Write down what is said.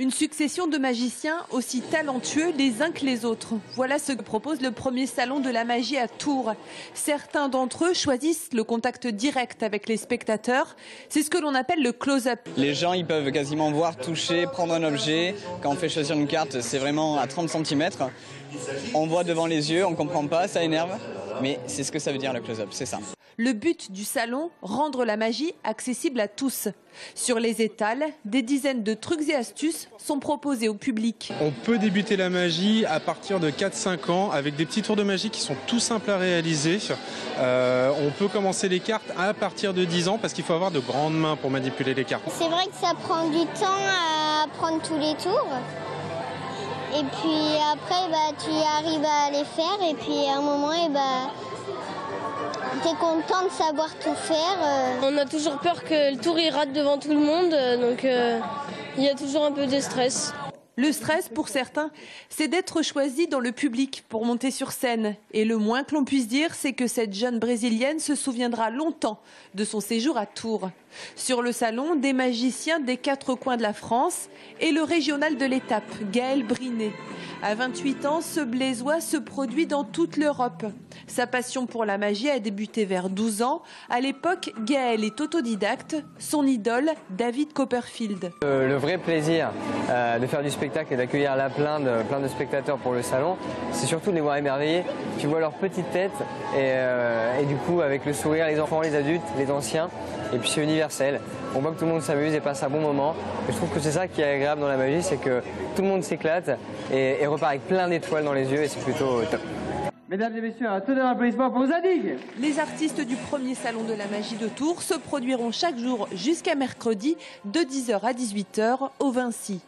Une succession de magiciens aussi talentueux les uns que les autres. Voilà ce que propose le premier salon de la magie à Tours. Certains d'entre eux choisissent le contact direct avec les spectateurs. C'est ce que l'on appelle le close-up. Les gens ils peuvent quasiment voir, toucher, prendre un objet. Quand on fait choisir une carte, c'est vraiment à 30 cm. On voit devant les yeux, on ne comprend pas, ça énerve. Mais c'est ce que ça veut dire le close-up, c'est ça. Le but du salon, rendre la magie accessible à tous. Sur les étals, des dizaines de trucs et astuces sont proposés au public. On peut débuter la magie à partir de 4-5 ans avec des petits tours de magie qui sont tout simples à réaliser. On peut commencer les cartes à partir de 10 ans parce qu'il faut avoir de grandes mains pour manipuler les cartes. C'est vrai que ça prend du temps à prendre tous les tours. Et puis après, tu arrives à les faire et puis à un moment, t'es content de savoir tout faire. On a toujours peur que le tour il rate devant tout le monde, donc il y a toujours un peu de stress. Le stress, pour certains, c'est d'être choisi dans le public pour monter sur scène. Et le moins que l'on puisse dire, c'est que cette jeune Brésilienne se souviendra longtemps de son séjour à Tours. Sur le salon, des magiciens des 4 coins de la France et le régional de l'étape, Gaël Brinet. À 28 ans, ce Blésois se produit dans toute l'Europe. Sa passion pour la magie a débuté vers 12 ans. À l'époque, Gaël est autodidacte. Son idole, David Copperfield. Le vrai plaisir de faire du spectacle et d'accueillir là plein de spectateurs pour le salon, c'est surtout de les voir émerveillés. Tu vois leurs petites têtes et du coup avec le sourire, les enfants, les adultes, les anciens. Et puis c'est universel. On voit que tout le monde s'amuse et passe un bon moment. Et je trouve que c'est ça qui est agréable dans la magie, c'est que tout le monde s'éclate et repart avec plein d'étoiles dans les yeux et c'est plutôt top. Mesdames et messieurs, un tonnerre d'applaudissements pour Zadig. Les artistes du premier salon de la magie de Tours se produiront chaque jour jusqu'à mercredi de 10h à 18h au Vinci.